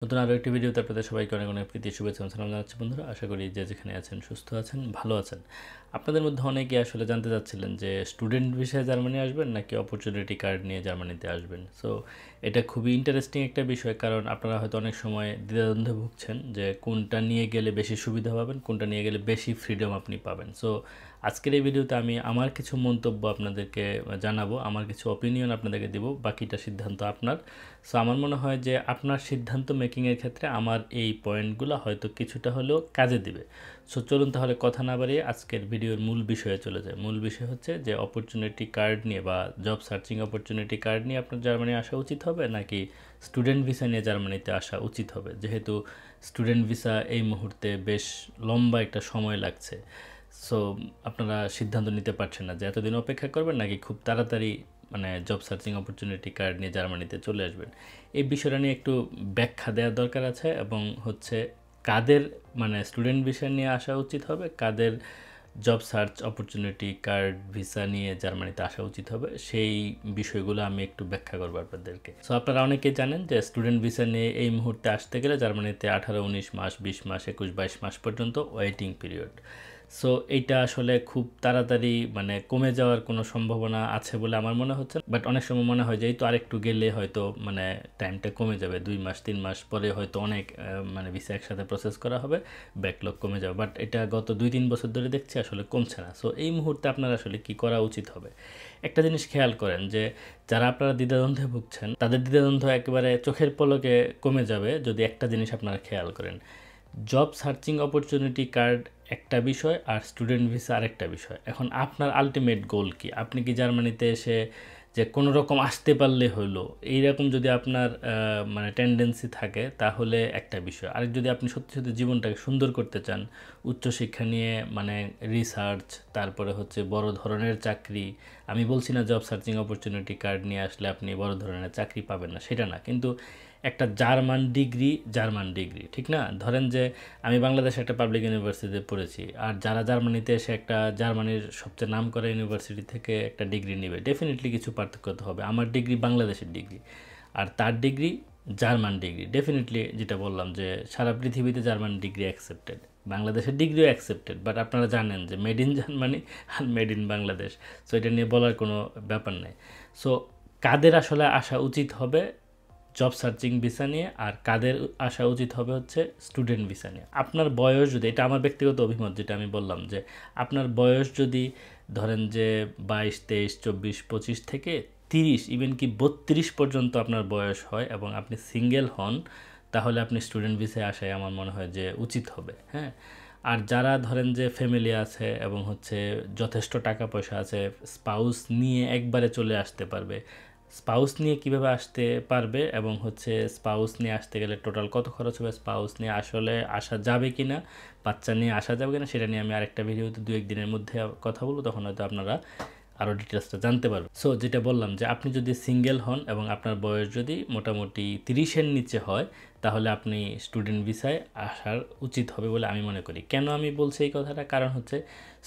নতুন আরও একটি ভিডিওতে আপনাদের সবাইকে অনেক অনেক প্রীতি শুভেচ্ছা ও সালাম জানাচ্ছি বন্ধুরা। আশা করি যে যেখানে আছেন সুস্থ আছেন, ভালো আছেন। আপনাদের মধ্যে অনেকে আসলে জানতে চাচ্ছিলেন যে স্টুডেন্ট ভিসায় জার্মানি আসবেন নাকি অপরচুনিটি কার্ড নিয়ে জার্মানিতে আসবেন। সো এটা খুবই ইন্টারেস্টিং একটা বিষয়, কারণ আপনারা হয়তো অনেক সময় দ্বিধাদ্বন্দ্বে ভুগছেন যে কোনটা নিয়ে গেলে বেশি সুবিধা পাবেন, কোনটা নিয়ে গেলে বেশি ফ্রিডম আপনি পাবেন। সো আজকের এই ভিডিওতে আমি আমার কিছু মন্তব্য আপনাদেরকে জানাবো, আমার কিছু অপিনিয়ন আপনাদেরকে দিব, বাকিটা সিদ্ধান্ত আপনার। সো আমার মনে হয় যে আপনার সিদ্ধান্ত মেকিংয়ের ক্ষেত্রে আমার এই পয়েন্টগুলো হয়তো কিছুটা হলেও কাজে দিবে। সো চলুন তাহলে কথা না বাড়িয়ে আজকের ভিডিওর মূল বিষয়ে চলে যায়। মূল বিষয় হচ্ছে যে অপরচুনিটি কার্ড নিয়ে বা জব সার্চিং অপরচুনিটি কার্ড নিয়ে আপনার জার্মানি আসা উচিত হবে নাকি স্টুডেন্ট ভিসা নিয়ে জার্মানিতে আসা উচিত হবে, যেহেতু স্টুডেন্ট ভিসা এই মুহূর্তে বেশ লম্বা একটা সময় লাগছে। সো আপনারা সিদ্ধান্ত নিতে পারছেন না যে এতদিন অপেক্ষা করবেন নাকি খুব তাড়াতাড়ি জব সার্চিং অপরচুনিটি কার্ড নিয়ে জার্মানিতে চলে আসবেন। এই বিষয়টা নিয়ে একটু ব্যাখ্যা দেওয়ার দরকার আছে, এবং হচ্ছে কাদের স্টুডেন্ট ভিসা নিয়ে আসা উচিত হবে, কাদের job search opportunity card visa নিয়ে জার্মানিতে আসা উচিত হবে, সেই বিষয়গুলো আমি একটু ব্যাখ্যা করবো আপনাদেরকে। সো আপনারা অনেকেই জানেন যে স্টুডেন্ট ভিসা নিয়ে এই মুহূর্তে আসতে গেলে জার্মানিতে 18-19 মাস, 20 মাস, 21-22 মাস পর্যন্ত ওয়েটিং পিরিয়ড। সো এইটা আসলে খুব তাড়াতাড়ি কমে যাওয়ার কোনো সম্ভাবনা আছে বলে আমার মনে হচ্ছে, বাট অনেক সময় মনে হয় যে এই তো আরেকটু গেলে হয়তো টাইমটা কমে যাবে, 2 মাস 3 মাস পরে হয়তো অনেক ভিসা একসাথে প্রসেস করা হবে, ব্যাকলগ কমে যাবে। বাট এটা গত 2-3 বছর ধরে দেখছি আসলে কমছে না। সো এই মুহূর্তে আপনার আসলে কি করা উচিত হবে, একটা জিনিস খেয়াল করেন যে যারা আপনারা দ্বিধাদ্বন্দ্বে ভুগছেন তাদের দ্বিধাদ্বন্দ্ব একেবারে চোখের পলকে কমে যাবে যদি একটা জিনিস আপনারা খেয়াল করেন। জব সার্চিং অপরচুনিটি কার্ড একটা বিষয় আর স্টুডেন্ট ভিসা আরেকটা বিষয়। এখন আপনার আলটিমেট গোল কি? আপনি কি জার্মানিতে এসে যে কোনো রকম আসতে পারলে হলো, এইরকম যদি আপনার টেন্ডেন্সি থাকে তাহলে একটা বিষয়। আরেক যদি আপনি সত্যি সত্যি জীবনটাকে সুন্দর করতে চান, উচ্চশিক্ষা নিয়ে রিসার্চ, তারপরে হচ্ছে বড় ধরনের চাকরি। আমি বলছি না জব সার্চিং অপরচুনিটি কার্ড নিয়ে আসলে আপনি বড় ধরনের চাকরি পাবেন না, সেটা না, কিন্তু একটা জার্মান ডিগ্রি ঠিক না? ধরেন যে আমি বাংলাদেশে একটা পাবলিক ইউনিভার্সিটিতে পড়েছি, আর যারা জার্মানিতে এসে একটা জার্মানির সবচেয়ে নামকরা ইউনিভার্সিটি থেকে একটা ডিগ্রি নেবে, ডেফিনেটলি কিছু পার্থক্য তো হবে। আমার ডিগ্রি বাংলাদেশের ডিগ্রি, আর তার ডিগ্রি জার্মান ডিগ্রি। ডেফিনেটলি যেটা বললাম যে সারা পৃথিবীতে জার্মান ডিগ্রি অ্যাকসেপ্টেড, বাংলাদেশের ডিগ্রিও অ্যাকসেপ্টেড, বাট আপনারা জানেন যে মেড ইন জার্মানি আর মেড ইন বাংলাদেশ। সো এটা নিয়ে বলার কোনো ব্যাপার নেই। সো কাদের আসলে আসা উচিত হবে জব সার্চিং ভিসা নিয়ে, আর কাদের আসা উচিত হবে হচ্ছে স্টুডেন্ট ভিসা নিয়ে। আপনার বয়স যদি, এটা আমার ব্যক্তিগত অভিমত, যেটা আমি বললাম যে আপনার বয়স যদি ধরেন যে 22, 23, 24, 25 থেকে 30, ইভেন কি 32 পর্যন্ত আপনার বয়স হয় এবং আপনি সিঙ্গেল হন, তাহলে আপনি স্টুডেন্ট ভিসায় আসাই আমার মনে হয় যে উচিত হবে। হ্যাঁ, আর যারা ধরেন যে ফ্যামিলি আছে এবং হচ্ছে যথেষ্ট টাকা পয়সা আছে, স্পাউস নিয়ে একবারে চলে আসতে পারবে। স্পাউস নিয়ে কিভাবে আসতে পারবে এবং হচ্ছে স্পাউস নিয়ে আসতে গেলে টোটাল কত খরচ হবে, স্পাউস নিয়ে আসলে আসা যাবে কি না, বাচ্চা নিয়ে আসা যাবে কিনা, সেটা নিয়ে আমি আরেকটা ভিডিওতে 2-1 দিনের মধ্যে কথা বলবো, তখন হয়তো আপনারা আরও ডিটেলসটা জানতে পারবেন। সো যেটা বললাম যে আপনি যদি সিঙ্গেল হন এবং আপনার বয়স যদি মোটামুটি 30-এর নিচে হয়, তাহলে আপনি স্টুডেন্ট ভিসায় আসার উচিত হবে বলে আমি মনে করি। কেন আমি বলছি এই কথাটা? কারণ হচ্ছে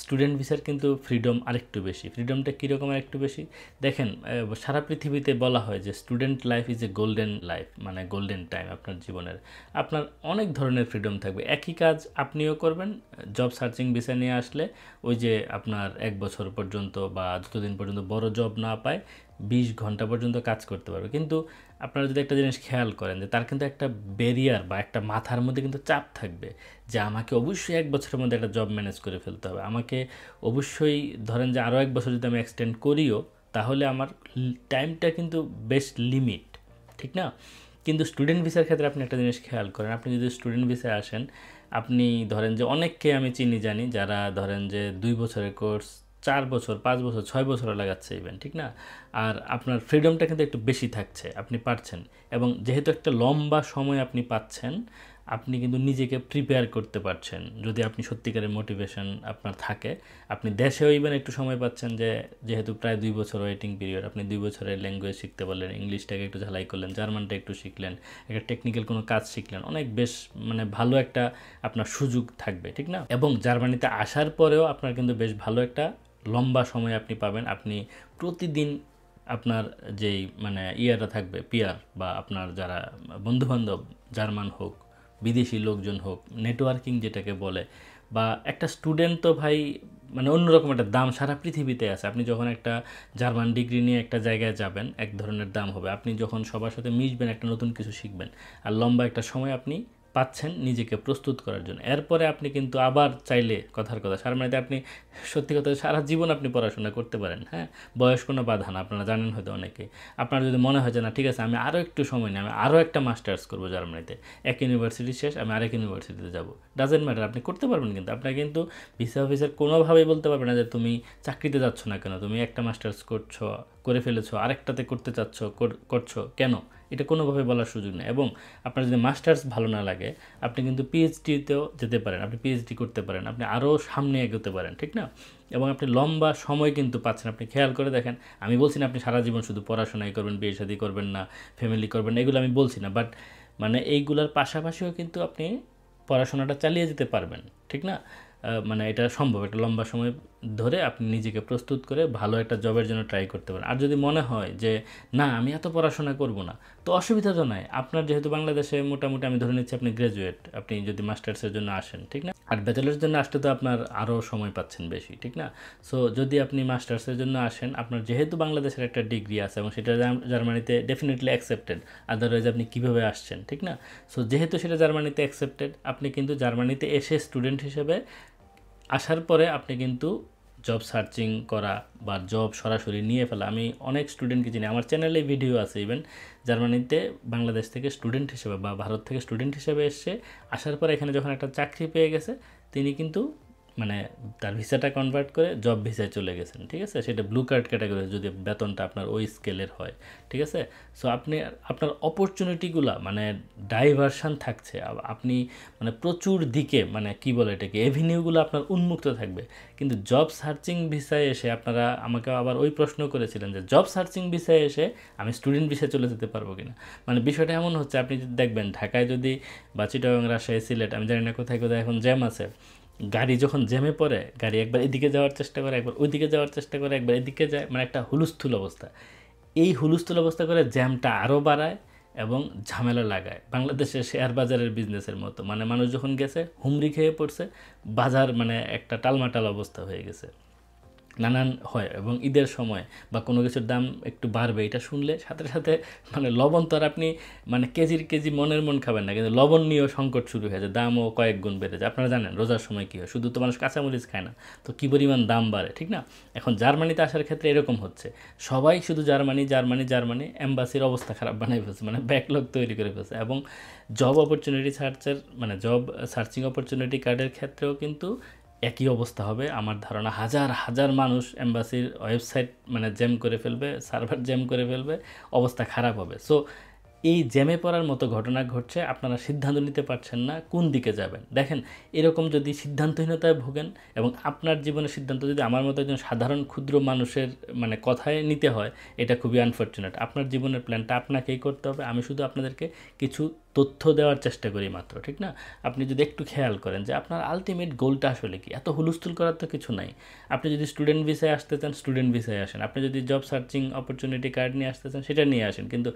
স্টুডেন্ট ভিসার কিন্তু ফ্রিডম আরেকটু বেশি। ফ্রিডমটা কীরকম আরেকটু বেশি দেখেন, সারা পৃথিবীতে বলা হয় যে student life is a golden life, golden time আপনার জীবনের। আপনার অনেক ধরনের ফ্রিডম থাকবে, একই কাজ আপনিও করবেন। জব সার্চিং ভিসা নিয়ে আসলে ওই যে আপনার 1 বছর পর্যন্ত বা যতদিন পর্যন্ত বড় জব না পায় 20 ঘন্টা পর্যন্ত কাজ করতে পারবে। কিন্তু আপনারা যদি একটা জিনিস খেয়াল করেন যে তার কিন্তু একটা ব্যারিয়ার বা একটা মাথার মধ্যে কিন্তু চাপ থাকবে যে আমাকে অবশ্যই 1 বছরের মধ্যে একটা জব ম্যানেজ করে ফেলতে হবে, আমাকে অবশ্যই ধরেন যে আরও 1 বছর যদি আমি এক্সটেন্ড করিও, তাহলে আমার টাইমটা কিন্তু বেশ লিমিট, ঠিক না? কিন্তু স্টুডেন্ট ভিসার ক্ষেত্রে আপনি একটা জিনিস খেয়াল করেন, আপনি যদি স্টুডেন্ট ভিসায় আসেন, আপনি ধরেন যে অনেককে আমি জানি যারা ধরেন যে 2 বছরের কোর্স 4 বছর, 5 বছর, 6 বছরও লাগাচ্ছে ইভেন, ঠিক না? আর আপনার ফ্রিডমটা কিন্তু একটু বেশি থাকছে, আপনি পারছেন। এবং যেহেতু একটা লম্বা সময় আপনি পাচ্ছেন, আপনি কিন্তু নিজেকে প্রিপেয়ার করতে পারছেন। যদি আপনি সত্যিকারের মোটিভেশন আপনার থাকে, আপনি দেশেও ইভেন একটু সময় পাচ্ছেন, যে যেহেতু প্রায় 2 বছর ওয়েটিং পিরিয়ড, আপনি 2 বছরের ল্যাঙ্গুয়েজ শিখতে পারলেন, ইংলিশটাকে একটু ঝালাই করলেন, জার্মানটা একটু শিখলেন, একটা টেকনিক্যাল কোনো কাজ শিখলেন, অনেক বেশ ভালো একটা আপনার সুযোগ থাকবে, ঠিক না? এবং জার্মানিতে আসার পরেও আপনার কিন্তু বেশ ভালো একটা লম্বা সময় আপনি পাবেন। আপনি প্রতিদিন আপনার যেই ইয়েটা থাকবে, পিয়ার বা আপনার যারা বন্ধুবান্ধব জার্মান হোক, বিদেশি লোকজন হোক, নেটওয়ার্কিং যেটাকে বলে, বা একটা স্টুডেন্ট তো ভাই মানে অন্যরকম একটা দাম সারা পৃথিবীতে আছে। আপনি যখন একটা জার্মান ডিগ্রি নিয়ে একটা জায়গায় যাবেন এক ধরনের দাম হবে, আপনি যখন সবার সাথে মিশবেন একটা নতুন কিছু শিখবেন, আর লম্বা একটা সময় আপনি পাচ্ছেন নিজেকে প্রস্তুত করার জন্য। এরপরে আপনি কিন্তু আবার চাইলে কথার কথা জার্মানিতে আপনি সত্যি কথা সারা জীবন আপনি পড়াশোনা করতে পারেন। হ্যাঁ, বয়স কোনো বাধা না, আপনারা জানেন হয়তো অনেকে। আপনার যদি মনে হয় যে না ঠিক আছে আমি আরও একটু সময় নিই, আমি আরও একটা মাস্টার্স করবো জার্মানিতে, এক ইউনিভার্সিটি শেষ আমি আরেক ইউনিভার্সিটিতে যাবো, ডাজেন্ট ম্যাটার, আপনি করতে পারবেন। কিন্তু আপনার কিন্তু ভিসা অফিসার কোনোভাবেই বলতে পারবে না যে তুমি চাকরিতে যাচ্ছ না কেন, তুমি একটা মাস্টার্স করে ফেলেছো আরেকটাতে করতে চাচ্ছ করছো কেন, এটা কোনোভাবে বলার সুযোগ নেই। এবং আপনার যদি মাস্টার্স ভালো না লাগে আপনি কিন্তু পিএইচডিতেও যেতে পারেন, আপনি পিএইচডি করতে পারেন, আপনি আরও সামনে এগোতে পারেন, ঠিক না? এবং আপনি লম্বা সময় কিন্তু পাচ্ছেন। আপনি খেয়াল করে দেখেন, আমি বলছি না আপনি সারা জীবন শুধু পড়াশোনাই করবেন, বিয়ে শাদী করবেন না, ফ্যামিলি করবেন, এগুলো আমি বলছি না, বাট মানে এইগুলোর পাশাপাশিও কিন্তু আপনি পড়াশোনাটা চালিয়ে যেতে পারবেন, ঠিক না? মানে এটা সম্ভব, একটা লম্বা সময় ধরে আপনি নিজেকে প্রস্তুত করে ভালো একটা জবের জন্য ট্রাই করতে পারেন। আর যদি মনে হয় যে না আমি এত পড়াশোনা করব না, তো অসুবিধা তো নাই। আপনার যেহেতু বাংলাদেশে মোটামুটি আমি ধরে নিচ্ছি আপনি গ্র্যাজুয়েট, আপনি যদি মাস্টার্সের জন্য আসেন, ঠিক না? আর ব্যাচেলার্সের জন্য আসতে তো আপনার আরও সময় পাচ্ছেন বেশি, ঠিক না? সো যদি আপনি মাস্টার্সের জন্য আসেন, আপনার যেহেতু বাংলাদেশের একটা ডিগ্রি আছে এবং সেটা জার্মানিতে ডেফিনেটলি অ্যাকসেপ্টেড, আদারওয়াইজ আপনি কীভাবে আসছেন, ঠিক না? সো যেহেতু সেটা জার্মানিতে অ্যাকসেপ্টেড, আপনি কিন্তু জার্মানিতে এসে স্টুডেন্ট হিসেবে আসার পরে আপনি কিন্তু জব সার্চিং করা বা জব সরাসরি নিয়ে ফেলা, আমি অনেক স্টুডেন্টকে চিনি, আমার চ্যানেলে ভিডিও আছে ইভেন, জার্মানিতে বাংলাদেশ থেকে স্টুডেন্ট হিসেবে বা ভারত থেকে স্টুডেন্ট হিসেবে এসে আসার পরে এখানে যখন একটা চাকরি পেয়ে গেছে, তিনি কিন্তু মানে তার ভিসাটা কনভার্ট করে জব ভিসায় চলে গেছেন, ঠিক আছে? সেটা ব্লু কার্ড ক্যাটাগরি যদি বেতনটা আপনার ওই স্কেলের হয়, ঠিক আছে? সো আপনি আপনার অপরচুনিটিগুলো মানে ডাইভারশান থাকছে, আপনি মানে প্রচুর দিকে মানে কি বলে এটাকে এভিনিউগুলো আপনার উন্মুক্ত থাকবে। কিন্তু জব সার্চিং ভিসায় এসে আপনারা আমাকে আবার ওই প্রশ্ন করেছিলেন যে জব সার্চিং ভিসায় এসে আমি স্টুডেন্ট ভিসায় চলে যেতে পারবো কিনা। মানে বিষয়টা এমন হচ্ছে, আপনি যদি দেখবেন ঢাকায় যদি বা চিটাগাং, রাজশাহী, সিলেট, আমি জানি না কোথায় কোথায় এখন জ্যাম আছে, গাড়ি যখন জ্যামে পড়ে গাড়ি একবার এদিকে যাওয়ার চেষ্টা করে, একবার ওইদিকে যাওয়ার চেষ্টা করে, একবার এদিকে যায়, মানে একটা হুলস্থুল অবস্থা। এই হুলস্থুল অবস্থা করে জ্যামটা আরও বাড়ায় এবং ঝামেলা লাগায়। বাংলাদেশের শেয়ার বাজারের বিজনেসের মতো, মানে মানুষ যখন গেছে হুমড়ি খেয়ে পড়ছে, বাজার মানে একটা টালমাটাল অবস্থা হয়ে গেছে, নানান হয়। এবং ঈদের সময় বা কোনো কিছুর দাম একটু বাড়বে এটা শুনলে সাথে সাথে মানে লবণ তো আর আপনি মানে কেজির কেজি মনের মন খাবেন না, কিন্তু লবণ নিয়েও সংকট শুরু হয়ে যায়, দামও কয়েক গুণ বেড়ে যায়। আপনারা জানেন রোজার সময় কী হয়, শুধু তো মানুষ কাঁচামরিচ খায় না, তো কী পরিমাণ দাম বাড়ে, ঠিক না? এখন জার্মানিতে আসার ক্ষেত্রে এরকম হচ্ছে, সবাই শুধু জার্মানি জার্মানি জার্মানি, এম্বাসির অবস্থা খারাপ বানাই ফেলছে, মানে ব্যাকলগ তৈরি করে ফেলছে। এবং জব অপরচুনিটি সার্চের মানে জব সার্চিং অপরচুনিটি কার্ডের ক্ষেত্রেও কিন্তু একই অবস্থা হবে আমার ধারণা। হাজার হাজার মানুষ এম্বাসির ওয়েবসাইট মানে জ্যাম করে ফেলবে, সার্ভার জ্যাম করে ফেলবে, অবস্থা খারাপ হবে। সো এই জ্যামে পড়ার মতো ঘটনা ঘটছে, আপনারা সিদ্ধান্ত নিতে পারছেন না কোন দিকে যাবেন। দেখেন এরকম যদি সিদ্ধান্তহীনতায় ভোগেন এবং আপনার জীবনের সিদ্ধান্ত যদি আমার মতো একজন সাধারণ ক্ষুদ্র মানুষের মানে কথায় নিতে হয়, এটা খুবই আনফর্চুনেট। আপনার জীবনের প্ল্যানটা আপনাকেই করতে হবে, আমি শুধু আপনাদেরকে কিছু তথ্য দেওয়ার চেষ্টা করি মাত্র, ঠিক না? আপনি যদি একটু খেয়াল করেন যে আপনার আলটিমেট গোলটা আসলে কি, এত হুলস্থুল করার তো কিছু নাই। আপনি যদি স্টুডেন্ট ভিসায় আসতে চান স্টুডেন্ট ভিসায় আসেন, আপনি যদি জব সার্চিং অপরচুনিটি কার্ড নিয়ে আসতে চান সেটা নিয়ে আসেন, কিন্তু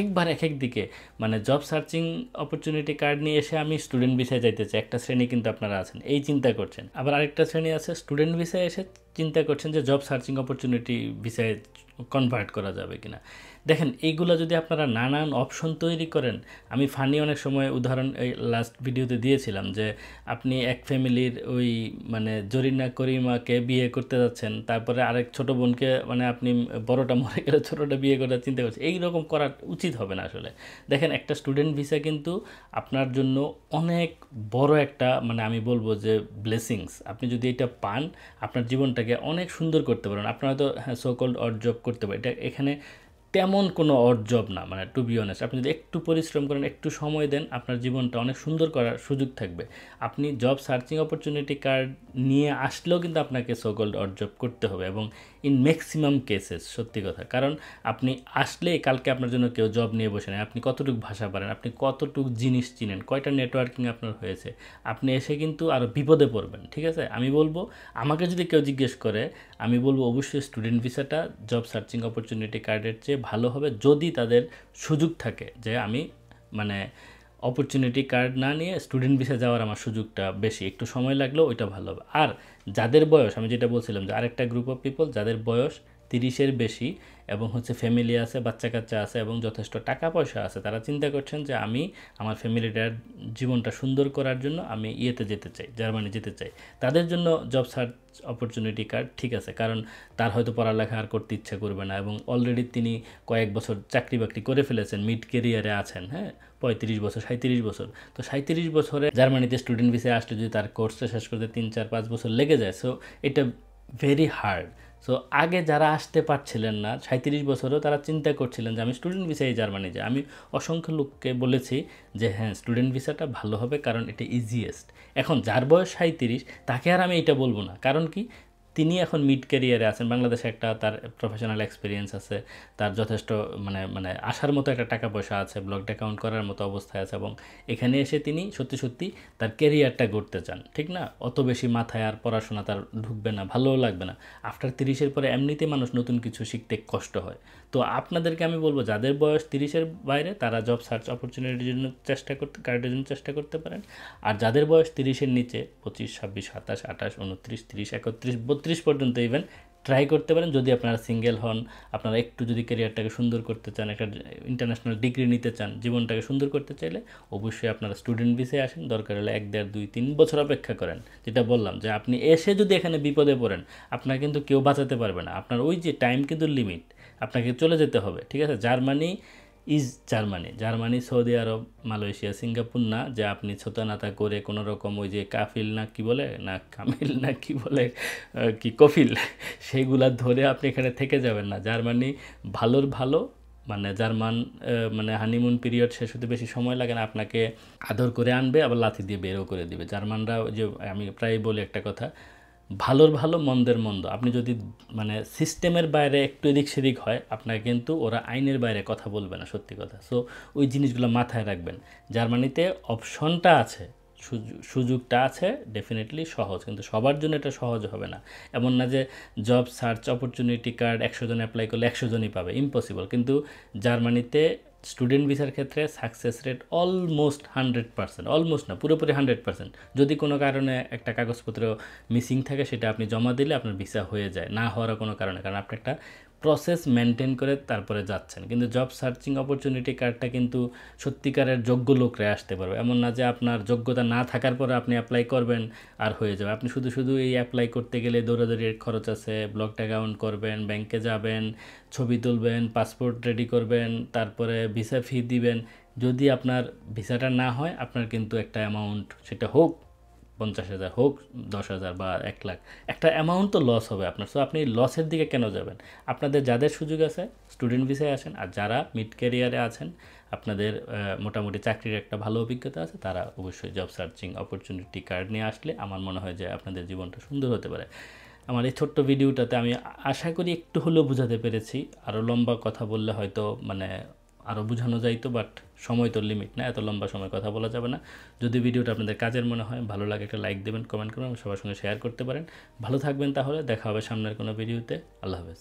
একবার এক দিকে মানে জব সার্চিং অপরচুনিটি কার্ড নিয়ে এসে আমি স্টুডেন্ট ভিসায় যাইতে চাই, একটা শ্রেণী কিন্তু আপনারা আছেন এই চিন্তা করছেন। আবার আরেকটা শ্রেণী আছে স্টুডেন্ট ভিসায় এসে চিন্তা করছেন যে জব সার্চিং অপরচুনিটি ভিসায় কনভার্ট করা যাবে কিনা। দেখেন এইগুলো যদি আপনারা নানান অপশন তৈরি করেন, আমি ফানি অনেক সময় উদাহরণ এই লাস্ট ভিডিওতে দিয়েছিলাম যে আপনি এক ফ্যামিলির ওই মানে জরিনা করিমাকে বিয়ে করতে যাচ্ছেন, তারপরে আরেক ছোটো বোনকে মানে আপনি বড়টা মরে গেলে ছোটোটা বিয়ে করার চিন্তা করছেন, এইরকম করা উচিত হবে না আসলে। দেখেন একটা স্টুডেন্ট ভিসা কিন্তু আপনার জন্য অনেক বড় একটা মানে আমি বলবো যে ব্লেসিংস। আপনি যদি এটা পান আপনার জীবনটাকে অনেক সুন্দর করতে পারেন। আপনারা তো হ্যাঁ সোকল্ড অড জব করতে পারেন, এটা এখানে তেমন কোনো অড জব না, মানে টু বি অনেস্ট। আপনি যদি একটু পরিশ্রম করেন, একটু সময় দেন, আপনার জীবনটা অনেক সুন্দর করার সুযোগ থাকবে। আপনি জব সার্চিং অপরচুনিটি কার্ড নিয়ে আসলেও কিন্তু আপনাকে সোকল্ড অড জব করতে হবে, এবং ইন ম্যাক্সিমাম কেসেস সত্যি কথা। কারণ আপনি আসলেই কালকে আপনার জন্য কেউ জব নিয়ে বসে নেয়, আপনি কতটুকু ভাষা পারেন, আপনি কতটুকু জিনিস চিনেন, কয়টা নেটওয়ার্কিং আপনার হয়েছে, আপনি এসে কিন্তু আরও বিপদে পড়বেন, ঠিক আছে? আমি বলবো আমাকে যদি কেউ জিজ্ঞেস করে আমি বলবো অবশ্যই স্টুডেন্ট ভিসাটা জব সার্চিং অপরচুনিটি কার্ডের চেয়ে ভালো হবে, যদি তাদের সুযোগ থাকে যে আমি মানে অপরচুনিটি কার্ড না নিয়ে স্টুডেন্ট ভিসা যাওয়ার আমার সুযোগটা বেশি, একটু সময় লাগলেও ওইটা ভালো হবে। আর যাদের বয়স, আমি যেটা বলছিলাম যে আরেকটা গ্রুপ অফ পিপল যাদের বয়স 30-এর বেশি এবং হচ্ছে ফ্যামিলি আছে, বাচ্চা কাচ্চা আছে এবং যথেষ্ট টাকা পয়সা আছে, তারা চিন্তা করছেন যে আমি আমার ফ্যামিলিটার জীবনটা সুন্দর করার জন্য আমি ইয়েতে যেতে চাই, জার্মানি যেতে চাই, তাদের জন্য জব সার্চ অপরচুনিটি কার্ড ঠিক আছে। কারণ তার হয়তো পড়ালেখা আর করতে ইচ্ছা করবে না এবং অলরেডি তিনি কয়েক বছর চাকরি বাকরি করে ফেলেছেন, মিড কেরিয়ারে আছেন, হ্যাঁ 35 বছর 37 বছর। তো 37 বছরে জার্মানিতে স্টুডেন্ট ভিসায় আসলে যদি তার কোর্সটা শেষ করতে 3-4-5 বছর লেগে যায়, সো এটা ভেরি হার্ড। সো আগে যারা আসতে পারছিলেন না 37 বছরেও তারা চিন্তা করছিলেন যে আমি স্টুডেন্ট ভিসায় জার্মানি যাই। আমি অসংখ্য লোককে বলেছি যে হ্যাঁ স্টুডেন্ট ভিসাটা ভালো হবে, কারণ এটা ইজিয়েস্ট। এখন যার বয়স 37 তাকে আর আমি এটা বলবো না, কারণ কি তিনি এখন মিড ক্যারিয়ারে আছেন, বাংলাদেশে একটা তার প্রফেশনাল এক্সপিরিয়েন্স আছে, তার যথেষ্ট মানে মানে আসার মতো একটা টাকা পয়সা আছে, ব্লকড অ্যাকাউন্ট করার মতো অবস্থায় আছে এবং এখানে এসে তিনি সত্যি সত্যি তার ক্যারিয়ারটা গড়তে চান, ঠিক না? অত বেশি মাথায় আর পড়াশোনা তার ঢুকবে না, ভালোও লাগবে না। আফটার 30-এর পরে এমনিতে মানুষ নতুন কিছু শিখতে কষ্ট হয়। তো আপনাদেরকে আমি বলবো যাদের বয়স 30-এর বাইরে তারা জব সার্চ অপরচুনিটির জন্য কার্ডের জন্য চেষ্টা করতে পারেন। আর যাদের বয়স 30-এর নিচে 25, 26, 27, 28, 29, 30, 31, 32 পর্যন্ত ইভেন ট্রাই করতে পারেন। যদি আপনারা সিঙ্গেল হন, আপনারা একটু যদি ক্যারিয়ারটাকে সুন্দর করতে চান, একটা ইন্টারন্যাশনাল ডিগ্রি নিতে চান, জীবনটাকে সুন্দর করতে চাইলে অবশ্যই আপনারা স্টুডেন্ট ভিসায় আসেন। দরকার হলে 1, 1.5, 2, 3 বছর অপেক্ষা করেন। যেটা বললাম যে আপনি এসে যদি এখানে বিপদে পড়েন, আপনার কিন্তু কেউ বাঁচাতে পারবে না। আপনার ওই যে টাইম কিন্তু লিমিট, আপনাকে চলে যেতে হবে, ঠিক আছে? Germany is Germany. Germany, Saudi Arab, Malaysia, Singapore না যে আপনি ছোটানাতা করে কোনো রকম ওই যে কাফিল না কি বলে না কামিল না কি বলে কি কফিল সেইগুলা ধরে আপনি এখানে থেকে যাবেন না। জার্মানি ভালোর ভালো, মানে জার্মান মানে হানিমুন পিরিয়ড শেষ হতে বেশি সময় লাগে না, আপনাকে আদর করে আনবে আবার লাথি দিয়ে বেরও করে দিবে। জার্মানরা যে আমি প্রায় বলি একটা কথা, ভালোর ভালো মন্দের মন্দ। আপনি যদি মানে সিস্টেমের বাইরে একটু এদিক সেদিক হয়, আপনার কিন্তু ওরা আইনের বাইরে কথা বলবে না, সত্যি কথা। সো ওই জিনিসগুলো মাথায় রাখবেন। জার্মানিতে অপশনটা আছে, সুযোগটা আছে, ডেফিনেটলি সহজ, কিন্তু সবার জন্য এটা সহজ হবে না। এমন না যে জব সার্চ অপরচুনিটি কার্ড 100 জন অ্যাপ্লাই করলে 100 জনই পাবে, ইম্পসিবল। কিন্তু জার্মানিতে স্টুডেন্ট ভিসার ক্ষেত্রে সাকসেস রেট অলমোস্ট 100%, অলমোস্ট না পুরোপুরি 100%। যদি কোনো কারণে একটা কাগজপত্র মিসিং থাকে সেটা আপনি জমা দিলে আপনার ভিসা হয়ে যায়, না হওয়ার কোনো কারণে, কারণ আপনি একটা প্রসেস মেনটেন করে তারপরে যাচ্ছেন। কিন্তু জব সার্চিং অপরচুনিটি কার্ডটা কিন্তু সত্যিকারের যোগ্য লোকরা আসতে পারবে, এমন না যে আপনার যোগ্যতা না থাকার পরে আপনি অ্যাপ্লাই করবেন আর হয়ে যাবে। আপনি শুধু শুধু এই অ্যাপ্লাই করতে গেলে দৌড়াদৌড়ির খরচ আছে, ব্লকড অ্যাকাউন্ট করবেন, ব্যাংকে যাবেন, ছবি তুলবেন, পাসপোর্ট রেডি করবেন, তারপরে ভিসা ফি দিবেন। যদি আপনার ভিসাটা না হয়, আপনার কিন্তু একটা অ্যামাউন্ট, সেটা হোক 50,000, হোক 10,000 বা 1 লাখ, একটা অ্যামাউন্ট তো লস হবে আপনার। সো আপনি লসের দিকে কেন যাবেন? আপনাদের যাদের সুযোগ আছে স্টুডেন্ট ভিসায় আসেন, আর যারা মিড ক্যারিয়ারে আছেন, আপনাদের মোটামুটি চাকরির একটা ভালো অভিজ্ঞতা আছে, তারা অবশ্যই জব সার্চিং অপরচুনিটি কার্ড নিয়ে আসলে আমার মনে হয় যে আপনাদের জীবনটা সুন্দর হতে পারে। আমার এই ছোট্ট ভিডিওটাতে আমি আশা করি একটু হলেও বোঝাতে পেরেছি। আরও লম্বা কথা বললে হয়তো মানে আরও বোঝানো যাইতো, বাট সময় তো লিমিট না, এত লম্বা সময় কথা বলা যাবে না। যদি ভিডিওটা আপনাদের কাজের মনে হয়, ভালো লাগে, একটা লাইক দেবেন, কমেন্ট করবেন, সবার সঙ্গে শেয়ার করতে পারেন। ভালো থাকবেন, তাহলে দেখা হবে সামনের কোনো ভিডিওতে। আল্লাহ হাফেজ।